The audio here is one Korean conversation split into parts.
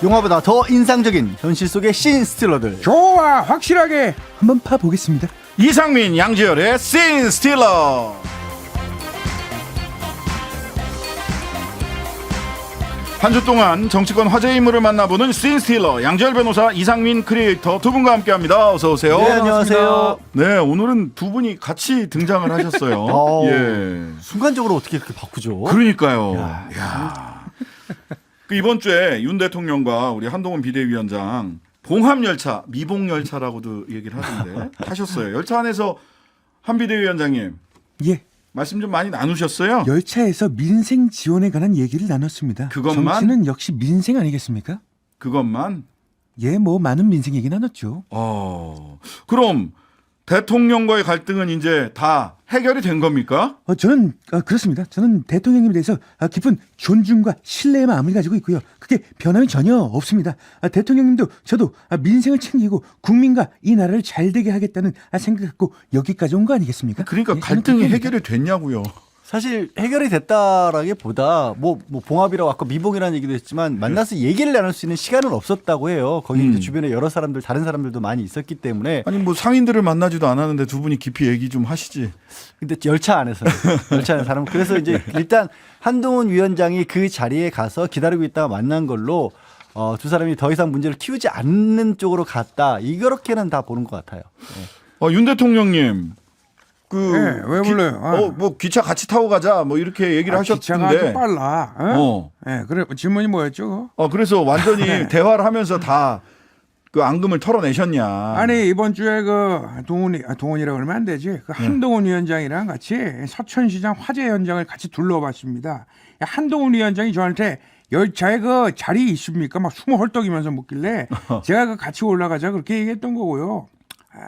영화보다 더 인상적인 현실 속의 씬 스틸러들. 좋아, 확실하게 한번 파보겠습니다. 이상민, 양지열의 씬 스틸러. 한 주 동안 정치권 화제 인물을 만나보는 씬 스틸러, 양지열 변호사, 이상민 크리에이터 두 분과 함께합니다. 어서 오세요. 네, 안녕하세요. 네, 오늘은 두 분이 같이 등장을 하셨어요. 예. 순간적으로 어떻게 그렇게 바꾸죠? 그러니까요. 야. 그 이번 주에 윤 대통령과 우리 한동훈 비대위원장 봉합열차, 미봉열차라고도 얘기를 하던데 하셨어요. 열차 안에서 한 비대위원장님 예, 말씀 좀 많이 나누셨어요? 열차에서 민생 지원에 관한 얘기를 나눴습니다. 그것만? 정치는 역시 민생 아니겠습니까? 그것만? 예, 뭐 많은 민생 얘기 나눴죠. 그럼 대통령과의 갈등은 이제 다 해결이 된 겁니까? 저는 그렇습니다. 저는 대통령님에 대해서 깊은 존중과 신뢰의 마음을 가지고 있고요. 그게 변함이 전혀 없습니다. 대통령님도 저도 민생을 챙기고 국민과 이 나라를 잘 되게 하겠다는 생각 갖고 여기까지 온 거 아니겠습니까? 그러니까 예, 갈등이 저는 해결이 됐냐고요. 사실 해결이 됐다라기보다 뭐 봉합이라고 아까 미봉이라는 얘기도 했지만 만나서 얘기를 나눌 수 있는 시간은 없었다고 해요. 거기 이제 주변에 여러 사람들 다른 사람들도 많이 있었기 때문에. 아니 뭐 상인들을 만나지도 않았는데 두 분이 깊이 얘기 좀 하시지. 근데 열차 안에서 사람 그래서 이제 일단 한동훈 위원장이 그 자리에 가서 기다리고 있다가 만난 걸로 두 사람이 더 이상 문제를 키우지 않는 쪽으로 갔다. 이렇게는 다 보는 것 같아요. 네. 윤 대통령님. 네, 왜 불러요? 뭐 기차 같이 타고 가자 뭐 이렇게 얘기를 기차가 하셨던데. 아주 빨라. 네, 그래 질문이 뭐였죠? 그래서 완전히 대화를 하면서 다 그 앙금을 털어내셨냐. 아니 이번 주에 그 동훈이라고 그러면 안 되지. 그 한동훈 위원장이랑 같이 서천시장 화재 현장을 같이 둘러봤습니다. 한동훈 위원장이 저한테 열차에 그 자리 있습니까? 막 숨어 헐떡이면서 묻길래 제가 그 같이 올라가자 그렇게 얘기했던 거고요.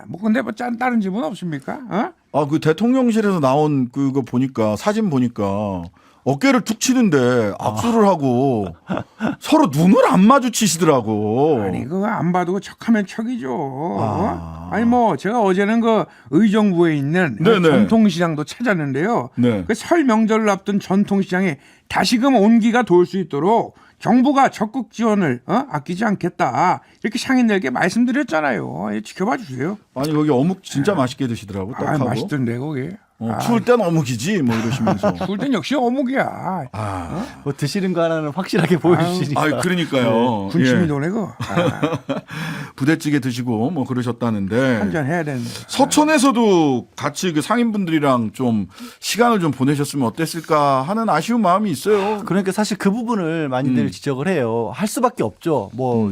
뭐 근데 뭐 다른 질문 없습니까? 그 대통령실에서 나온 그거 보니까 사진 보니까 어깨를 툭 치는데 악수를 하고 서로 눈을 안 마주치시더라고. 아니 그거 안 봐도 척하면 척이죠. 아니 뭐 제가 어제는 그 의정부에 있는 전통시장도 찾았는데요. 네. 그 설 명절을 앞둔 전통시장에 다시금 온기가 돌 수 있도록 정부가 적극 지원을 아끼지 않겠다 이렇게 상인들에게 말씀드렸잖아요. 지켜봐 주세요. 아니 거기 어묵 진짜 맛있게 드시더라고. 떡하고. 맛있던데 거기. 추울 땐 어묵이지 뭐 이러시면서. 추울 땐 역시 어묵이야. 뭐 드시는 거 하나는 확실하게 보여주시니까. 그러니까요. 군침이 도네 거. 부대찌개 드시고 뭐 그러셨다는데. 한잔 해야 되는데. 서천에서도 같이 그 상인분들이랑 좀 시간을 좀 보내셨으면 어땠을까 하는 아쉬운 마음이 있어요. 그러니까 사실 그 부분을 많이들 지적을 해요. 할 수밖에 없죠. 뭐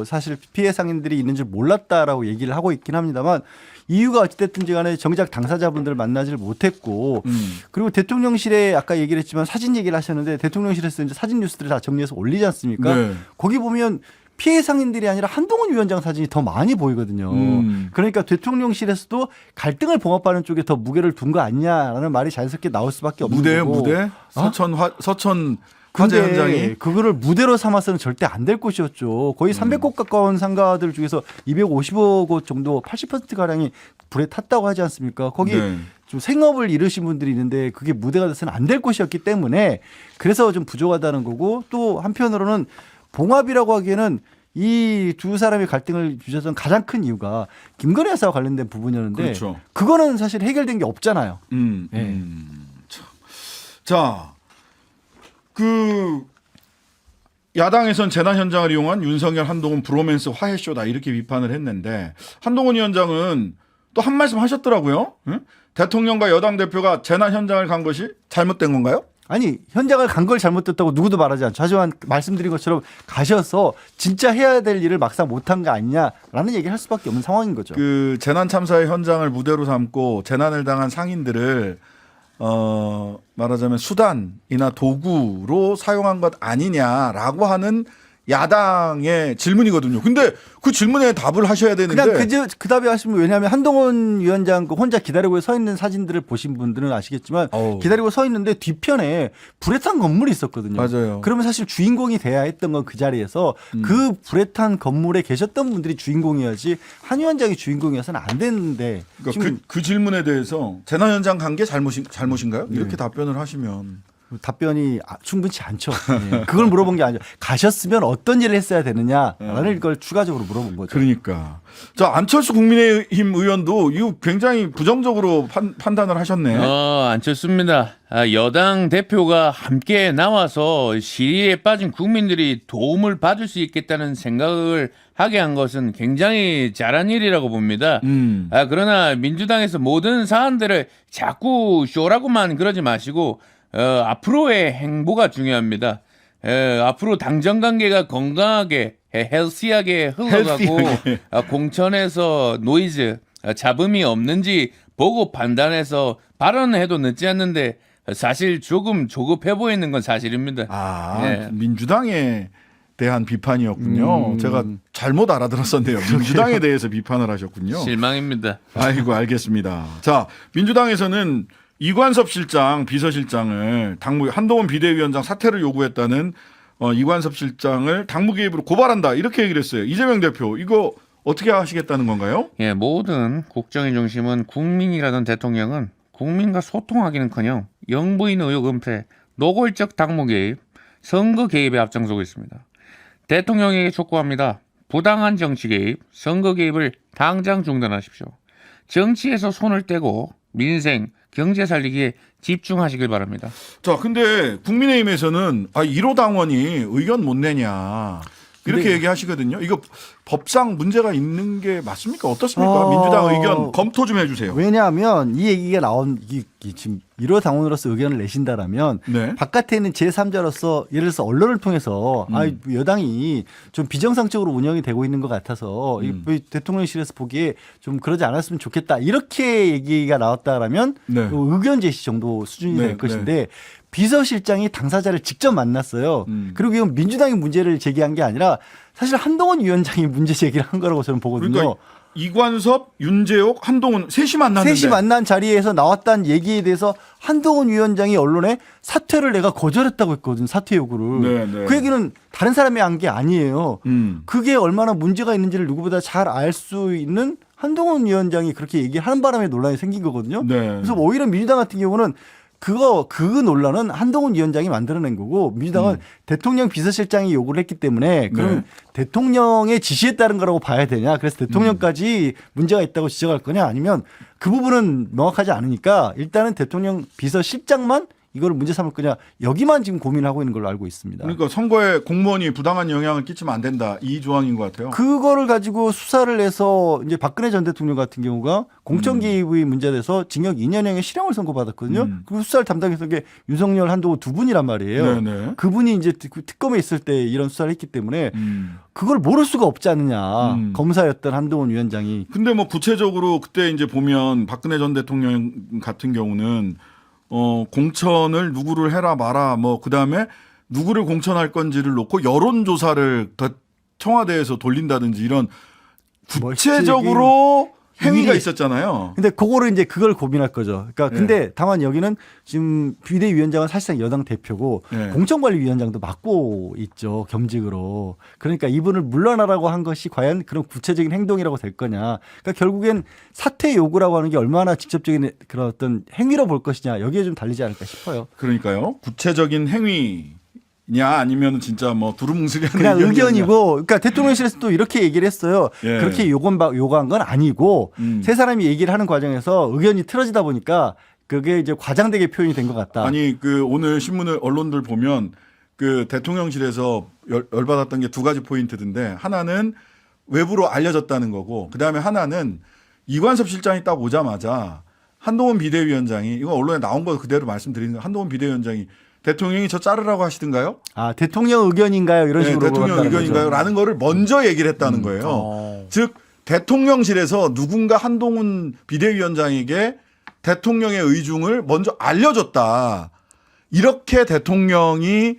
사실 피해 상인들이 있는 줄 몰랐다라고 얘기를 하고 있긴 합니다만 이유가 어찌됐든지 간에 정작 당사자분들을 만나지를 못했고 그리고 대통령실에 아까 얘기를 했지만 사진 얘기를 하셨는데 대통령실에서 이제 사진 뉴스들을 다 정리해서 올리지 않습니까? 네. 거기 보면 피해 상인들이 아니라 한동훈 위원장 사진이 더 많이 보이거든요. 그러니까 대통령실에서도 갈등을 봉합하는 쪽에 더 무게를 둔 거 아니냐라는 말이 자연스럽게 나올 수밖에 없는 무대요, 거고. 무대? 서천 화재 현장이. 그거를 무대로 삼아서는 절대 안 될 곳이었죠. 거의 300곳 가까운 상가들 중에서 250여 곳 정도 80%가량이 불에 탔다고 하지 않습니까? 거기 좀 생업을 잃으신 분들이 있는데 그게 무대가 돼서는 안 될 곳이었기 때문에 그래서 좀 부족하다는 거고 또 한편으로는 봉합이라고 하기에는 이 두 사람의 갈등을 주셨던 가장 큰 이유가 김건희 여사와 관련된 부분이었는데 그렇죠. 그거는 사실 해결된 게 없잖아요. 자, 그 야당에선 재난 현장을 이용한 윤석열 한동훈 브로맨스 화해쇼다 이렇게 비판을 했는데 한동훈 위원장은 또 한 말씀 하셨더라고요. 대통령과 여당 대표가 재난 현장을 간 것이 잘못된 건가요? 아니 현장을 간 걸 잘못됐다고 누구도 말하지 않죠. 하지만 말씀드린 것처럼 가셔서 진짜 해야 될 일을 막상 못한 거 아니냐라는 얘기를 할 수밖에 없는 상황인 거죠. 그 재난 참사의 현장을 무대로 삼고 재난을 당한 상인들을 말하자면 수단이나 도구로 사용한 것 아니냐라고 하는 야당의 질문이거든요. 근데 그 질문에 답을 하셔야 되는데 그냥 그 답에 하시면 왜냐하면 한동훈 위원장 혼자 기다리고 서 있는 사진들을 보신 분들은 아시겠지만 기다리고 서 있는데 뒤편에 불에 탄 건물이 있었거든요. 맞아요. 그러면 사실 주인공이 돼야 했던 건 그 자리에서 그 불에 탄 건물에 계셨던 분들이 주인공이어야지 한 위원장이 주인공이어서는 안 되는데 그러니까 그 질문에 대해서 재난 현장 간 게 잘못인가요? 이렇게 답변을 하시면 답변이 충분치 않죠. 예. 그걸 물어본 게 아니죠. 가셨으면 어떤 일을 했어야 되느냐라는 걸 추가적으로 물어본 거죠. 그러니까. 자, 안철수 국민의힘 의원도 이거 굉장히 부정적으로 판단을 하셨네. 안좋습니다. 여당 대표가 함께 나와서 시리에 빠진 국민들이 도움을 받을 수 있겠다는 생각을 하게 한 것은 굉장히 잘한 일이라고 봅니다. 그러나 민주당에서 모든 사안들을 자꾸 쇼라고만 그러지 마시고 앞으로의 행보가 중요합니다. 앞으로 당정 관계가 건강하게 헬시하게 흘러가고 공천에서 노이즈 잡음이 없는지 보고 판단해서 발언해도 늦지 않는데 사실 조금 조급해 보이는 건 사실입니다. 네. 민주당에 대한 비판이었군요. 제가 잘못 알아들었었네요. 민주당에 대해서 비판을 하셨군요. 실망입니다. 아이고, 알겠습니다. 자, 민주당에서는 이관섭 실장, 비서실장을 한동훈 비대위원장 사퇴를 요구했다는 이관섭 실장을 당무 개입으로 고발한다 이렇게 얘기를 했어요. 이재명 대표 이거 어떻게 하시겠다는 건가요? 예, 모든 국정의 중심은 국민이라는 대통령은 국민과 소통하기는커녕 영부인 의혹 은폐, 노골적 당무 개입, 선거 개입에 앞장서고 있습니다. 대통령에게 촉구합니다. 부당한 정치 개입, 선거 개입을 당장 중단하십시오. 정치에서 손을 떼고 민생, 경제 살리기에 집중하시길 바랍니다. 자, 근데 국민의힘에서는 1호 당원이 의견 못 내냐 이렇게 얘기하시거든요. 이거 법상 문제가 있는 게 맞습니까? 어떻습니까? 민주당 의견 검토 좀 해주세요. 왜냐하면 이 얘기가 나온 지금 1호 당원으로서 의견을 내신다라면 네. 바깥에 있는 제3자로서 예를 들어서 언론을 통해서 여당이 좀 비정상적으로 운영이 되고 있는 것 같아서 이 대통령실에서 보기에 좀 그러지 않았으면 좋겠다 이렇게 얘기가 나왔다라면 네. 의견 제시 정도 수준이 네, 될 것인데 비서실장이 당사자를 직접 만났어요. 그리고 이건 민주당이 문제를 제기한 게 아니라 사실 한동훈 위원장이 문제 제기를 한 거라고 저는 보거든요. 그러니까 이관섭, 윤재옥, 한동훈 셋이 만났는데 셋이 만난 자리에서 나왔다는 얘기에 대해서 한동훈 위원장이 언론에 사퇴를 내가 거절했다고 했거든요. 사퇴 요구를. 네, 네. 그 얘기는 다른 사람이 한 게 아니에요. 그게 얼마나 문제가 있는지를 누구보다 잘 알 수 있는 한동훈 위원장이 그렇게 얘기하는 바람에 논란이 생긴 거거든요. 네. 그래서 오히려 민주당 같은 경우는 그 논란은 한동훈 위원장이 만들어낸 거고 민주당은 대통령 비서실장이 요구를 했기 때문에 그럼 네. 대통령의 지시에 따른 거라고 봐야 되냐. 그래서 대통령까지 문제가 있다고 지적할 거냐 아니면 그 부분은 명확하지 않으니까 일단은 대통령 비서실장만 이걸 문제 삼을 거냐 여기만 지금 고민하고 있는 걸로 알고 있습니다. 그러니까 선거에 공무원이 부당한 영향을 끼치면 안 된다 이 조항인 것 같아요. 그거를 가지고 수사를 해서 이제 박근혜 전 대통령 같은 경우가 공천 개입이 문제돼서 징역 2년형의 실형을 선고받았거든요. 그리고 수사를 담당했던 게 윤석열, 한동훈 두 분이란 말이에요. 네네. 그분이 이제 특검에 있을 때 이런 수사를 했기 때문에 그걸 모를 수가 없지 않느냐. 검사였던 한동훈 위원장이. 근데 뭐 구체적으로 그때 이제 보면 박근혜 전 대통령 같은 경우는 공천을 누구를 해라 마라 뭐 그다음에 누구를 공천할 건지를 놓고 여론조사를 청와대에서 돌린다든지 이런 구체적으로 행위가 있었잖아요. 근데 그거를 이제 그걸 고민할 거죠. 그러니까 네. 근데 다만 여기는 지금 비대위원장은 사실상 여당 대표고 네. 공천관리위원장도 맡고 있죠. 겸직으로. 그러니까 이분을 물러나라고 한 것이 과연 그런 구체적인 행동이라고 될 거냐. 그러니까 결국엔 사퇴 요구라고 하는 게 얼마나 직접적인 그런 어떤 행위로 볼 것이냐. 여기에 좀 달리지 않을까 싶어요. 그러니까요. 구체적인 행위냐 아니면 진짜 뭐 두루뭉술하는 그냥 의견이고, 그러니까 대통령실에서 또 이렇게 얘기를 했어요. 예. 그렇게 요구한 건 아니고 세 사람이 얘기를 하는 과정에서 의견이 틀어지다 보니까 그게 이제 과장되게 표현이 된 것 같다. 아니 그 오늘 신문을 언론들 보면 그 대통령실에서 열받았던 게 두 가지 포인트인데 하나는 외부로 알려졌다는 거고 그다음에 하나는 이관섭 실장이 딱 오자마자 한동훈 비대위원장이 이거 언론에 나온 거 그대로 말씀드리는 한동훈 비대위원장이 대통령이 저 자르라고 하시던가요? 아, 대통령 의견인가요? 이런 식으로. 대통령 의견인가요? 라는 거를 먼저 얘기를 했다는 거예요. 즉 대통령실에서 누군가 한동훈 비대위원장에게 대통령의 의중을 먼저 알려줬다. 이렇게 대통령이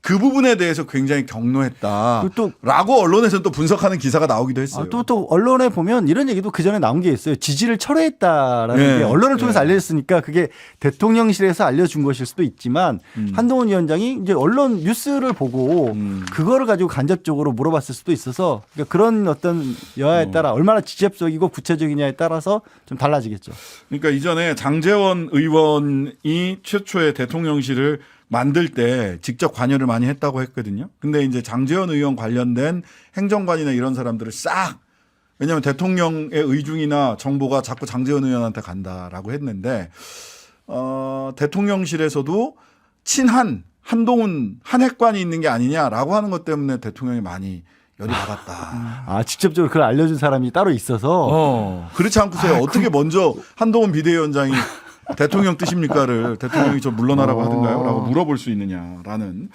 그 부분에 대해서 굉장히 경로했다라고 언론에서는 또 분석하는 기사가 나오기도 했어요. 또 언론에 보면 이런 얘기도 그 전에 나온 게 있어요. 지지를 철회했다라는 네. 게 언론을 통해서 네. 알려졌으니까 그게 대통령실에서 알려준 것일 수도 있지만 한동훈 위원장이 이제 언론 뉴스를 보고 그거를 가지고 간접적으로 물어봤을 수도 있어서 그러니까 그런 어떤 여하에 따라 얼마나 직접적이고 구체적이냐에 따라서 좀 달라지겠죠. 그러니까 이전에 장제원 의원이 최초의 대통령실을 만들 때 직접 관여를 많이 했다고 했거든요. 근데 이제 장제원 의원 관련된 행정관이나 이런 사람들을 싹 왜냐하면 대통령의 의중이나 정보가 자꾸 장제원 의원한테 간다라고 했는데 대통령실에서도 친한 한동훈 한핵관이 있는 게 아니냐라고 하는 것 때문에 대통령이 많이 열이 받았다. 아, 직접적으로 그걸 알려준 사람이 따로 있어서. 그렇지 않고서야 어떻게 먼저 한동훈 비대위원장이 대통령 뜻입니까를 대통령이 저 물러나라고 하든가요? 라고 물어볼 수 있느냐라는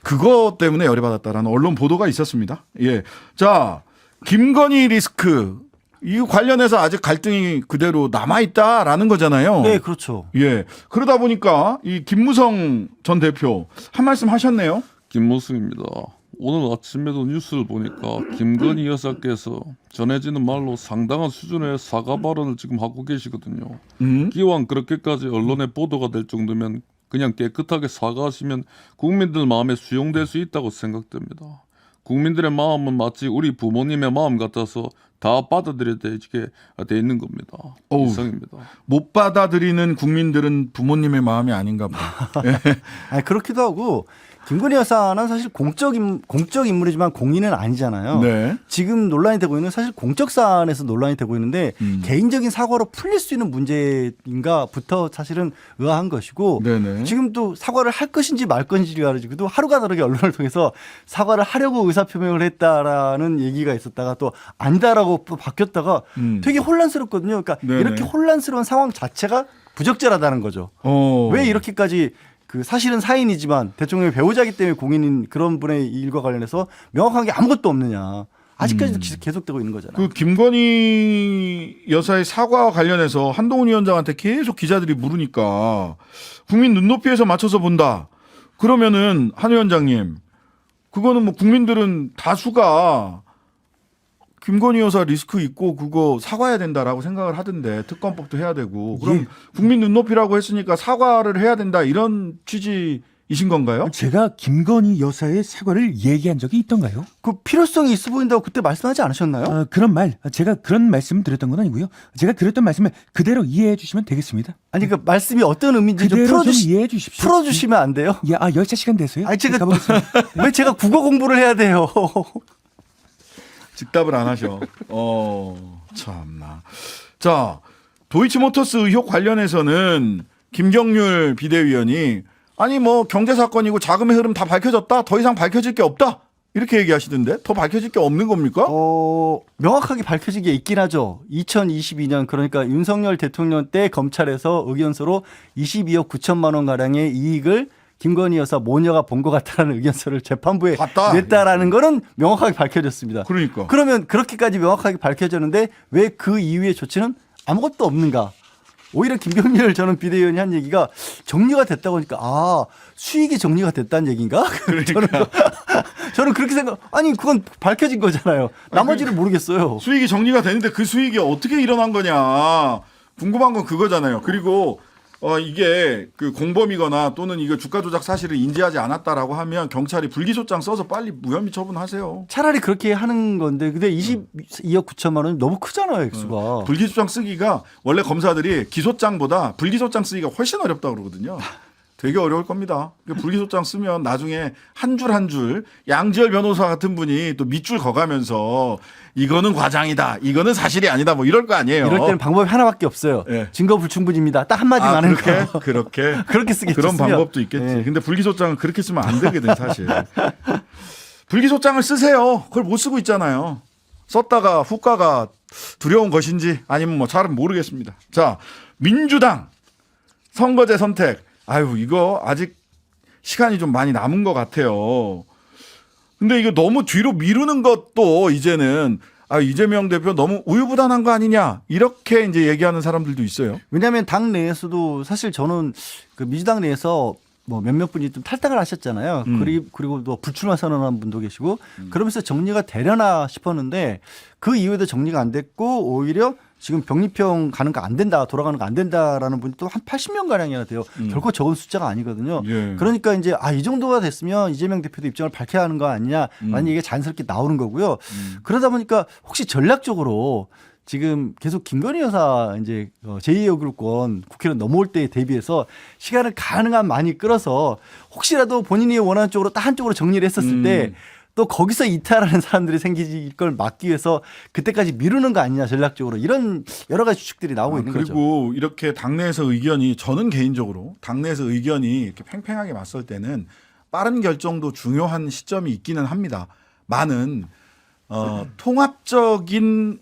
그것 때문에 열이 받았다라는 언론 보도가 있었습니다. 예. 자, 김건희 리스크 이 관련해서 아직 갈등이 그대로 남아있다라는 거잖아요. 네, 그렇죠. 예. 그러다 보니까 이 김무성 전 대표 한 말씀 하셨네요. 김무승입니다. 오늘 아침에도 뉴스를 보니까 김건희 여사께서 전해지는 말로 상당한 수준의 사과 발언을 지금 하고 계시거든요. 기왕 그렇게까지 언론에 보도가 될 정도면 그냥 깨끗하게 사과하시면 국민들 마음에 수용될 수 있다고 생각됩니다. 국민들의 마음은 마치 우리 부모님의 마음 같아서 다 받아들여야 되게 돼 있는 겁니다. 어우. 이상입니다. 못 받아들이는 국민들은 부모님의 마음이 아닌가 보다. 아니, 그렇기도 하고 김건희 여사는 사실 공적 인물이지만 공인은 아니잖아요. 네. 지금 논란이 되고 있는 사실 공적 사안에서 논란이 되고 있는데 개인적인 사과로 풀릴 수 있는 문제인가부터 사실은 의아한 것이고 네네. 지금 또 사과를 할 것인지 말 것인지 가지고도 하루가 다르게 언론을 통해서 사과를 하려고 의사표명을 했다라는 얘기가 있었다가 또 아니다라고 또 바뀌었다가 되게 혼란스럽거든요. 그러니까 네네. 이렇게 혼란스러운 상황 자체가 부적절하다는 거죠. 왜 이렇게까지 그 사실은 사인이지만 대통령의 배우자이기 때문에 공인인 그런 분의 일과 관련해서 명확한 게 아무것도 없느냐. 아직까지도 계속되고 있는 거잖아요. 그 김건희 여사의 사과와 관련해서 한동훈 위원장한테 계속 기자들이 물으니까 국민 눈높이에서 맞춰서 본다. 그러면은 한 위원장님, 그거는 뭐 국민들은 다수가 김건희 여사 리스크 있고 그거 사과해야 된다라고 생각을 하던데 특검법도 해야 되고 그럼 국민 눈높이라고 했으니까 사과를 해야 된다 이런 취지이신 건가요? 제가 김건희 여사의 사과를 얘기한 적이 있던가요? 그 필요성이 있어 보인다고 그때 말씀하지 않으셨나요? 제가 그런 말씀을 드렸던 건 아니고요. 제가 드렸던 말씀을 그대로 이해해 주시면 되겠습니다. 아니 그 말씀이 어떤 의미인지 좀 그대로 좀 이해해 주십시오. 풀어주시면 안 돼요? 예, 열차 시간 돼서요. 아니 제가 가보겠습니다. 왜 제가 국어 공부를 해야 돼요? 즉답을 안 하셔. 참나. 자, 도이치모터스 의혹 관련해서는 김경률 비대위원이 아니 뭐 경제 사건이고 자금의 흐름 다 밝혀졌다. 더 이상 밝혀질 게 없다. 이렇게 얘기하시던데 더 밝혀질 게 없는 겁니까? 명확하게 밝혀진 게 있긴 하죠. 2022년 그러니까 윤석열 대통령 때 검찰에서 의견서로 22억 9천만 원 가량의 이익을 김건희 여사 모녀가 본 것 같다는 의견서를 재판부에 봤다. 냈다라는 거는 명확하게 밝혀졌습니다. 그러니까. 그러면 그렇게까지 명확하게 밝혀졌는데 왜 그 이후의 조치는 아무것도 없는가? 오히려 김경률 저는 비대위원이 한 얘기가 정리가 됐다고 하니까 아 수익이 정리가 됐다는 얘기인가? 그러니까. 저는 그렇게 생각. 아니 그건 밝혀진 거잖아요. 나머지를 모르겠어요. 수익이 정리가 되는데 그 수익이 어떻게 일어난 거냐 궁금한 건 그거잖아요. 그리고 이게 그 공범이거나 또는 이거 주가 조작 사실을 인지하지 않았다라고 하면 경찰이 불기소장 써서 빨리 무혐의 처분하세요. 차라리 그렇게 하는 건데 근데 22억 9천만 원이 너무 크잖아요, 액수가. 불기소장 쓰기가 원래 검사들이 기소장보다 불기소장 쓰기가 훨씬 어렵다고 그러거든요. 되게 어려울 겁니다. 불기소장 쓰면 나중에 한 줄 한 줄 양지열 변호사 같은 분이 또 밑줄 그어가면서 이거는 과장이다. 이거는 사실이 아니다. 뭐 이럴 거 아니에요. 이럴 때는 방법이 하나밖에 없어요. 예. 증거 불충분입니다. 딱 한마디 많은 거. 그렇게 그렇게 쓰겠죠. 그런 쓰면. 방법도 있겠지. 예. 근데 불기소장은 그렇게 쓰면 안 되거든 사실. 불기소장을 쓰세요. 그걸 못 쓰고 있잖아요. 썼다가 후과가 두려운 것인지 아니면 뭐 잘은 모르겠습니다. 자, 민주당 선거제 선택. 아유, 이거 아직 시간이 좀 많이 남은 것 같아요. 근데 이거 너무 뒤로 미루는 것도 이제는 이재명 대표 너무 우유부단한 거 아니냐 이렇게 이제 얘기하는 사람들도 있어요. 왜냐하면 당 내에서도 사실 저는 그 민주당 내에서 뭐 몇몇 분이 좀 탈당을 하셨잖아요. 그리고 또 불출마 선언한 분도 계시고 그러면서 정리가 되려나 싶었는데 그 이후에도 정리가 안 됐고 오히려 지금 병립형 가는 거 안 된다, 돌아가는 거 안 된다라는 분이 또 한 80명 가량이나 돼요. 결코 적은 숫자가 아니거든요. 예. 그러니까 이제 이 정도가 됐으면 이재명 대표도 입장을 밝혀야 하는 거 아니냐, 라는 얘기가 자연스럽게 나오는 거고요. 그러다 보니까 혹시 전략적으로 지금 계속 김건희 여사 이제 제2여grup권 국회로 넘어올 때에 대비해서 시간을 가능한 많이 끌어서 혹시라도 본인이 원하는 쪽으로 딱 한쪽으로 정리를 했었을 때 또 거기서 이탈하는 사람들이 생길 걸 막기 위해서 그때까지 미루는 거 아니냐 전략적으로 이런 여러 가지 추측들이 나오고 있는 거죠. 그리고 이렇게 당내에서 의견이 저는 개인적으로 당내에서 의견이 이렇게 팽팽하게 맞설 때는 빠른 결정도 중요한 시점이 있기는 합니다. 많은 통합적인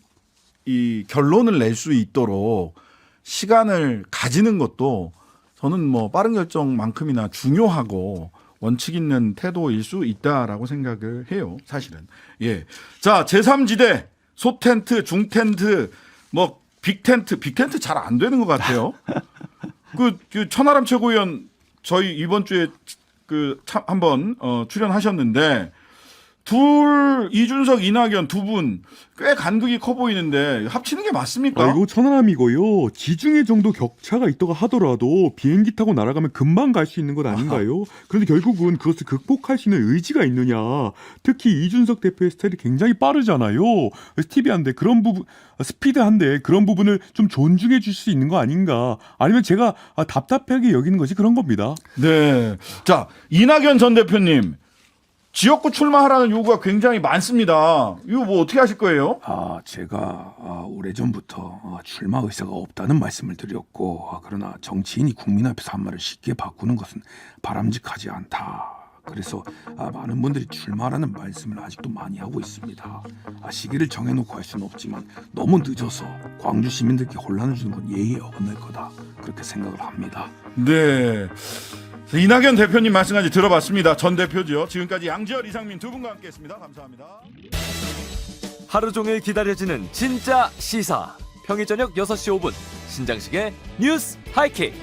이 결론을 낼 수 있도록 시간을 가지는 것도 저는 뭐 빠른 결정만큼이나 중요하고 원칙 있는 태도일 수 있다라고 생각을 해요. 사실은. 예. 자, 제3지대 소텐트, 중텐트, 뭐 빅텐트 잘 안 되는 것 같아요. 그 천하람 최고위원 저희 이번 주에 한번 출연하셨는데 이준석, 이낙연 두 분 꽤 간극이 커 보이는데 합치는 게 맞습니까? 아이고 천하람이고요. 지중해 정도 격차가 있다고 하더라도 비행기 타고 날아가면 금방 갈 수 있는 것 아닌가요? 그런데 결국은 그것을 극복할 수 있는 의지가 있느냐. 특히 이준석 대표의 스타일이 굉장히 빠르잖아요. 스피디한데 그런 부분, 스피드한데 그런 부분을 좀 존중해 줄 수 있는 거 아닌가. 아니면 제가 답답하게 여기는 것이 그런 겁니다. 네. 자, 이낙연 전 대표님. 지역구 출마하라는 요구가 굉장히 많습니다. 이거 뭐 어떻게 하실 거예요? 제가 오래전부터 출마 의사가 없다는 말씀을 드렸고 그러나 정치인이 국민 앞에서 한 말을 쉽게 바꾸는 것은 바람직하지 않다. 그래서 많은 분들이 출마하라는 말씀을 아직도 많이 하고 있습니다. 시기를 정해놓고 할 수는 없지만 너무 늦어서 광주 시민들께 혼란을 주는 건 예의에 어긋날 거다. 그렇게 생각을 합니다. 네. 이낙연 대표님 말씀까지 들어봤습니다. 전 대표죠. 지금까지 양지열, 이상민 두 분과 함께했습니다. 감사합니다. 하루 종일 기다려지는 진짜 시사. 평일 저녁 6시 5분 신장식의 뉴스 하이킥.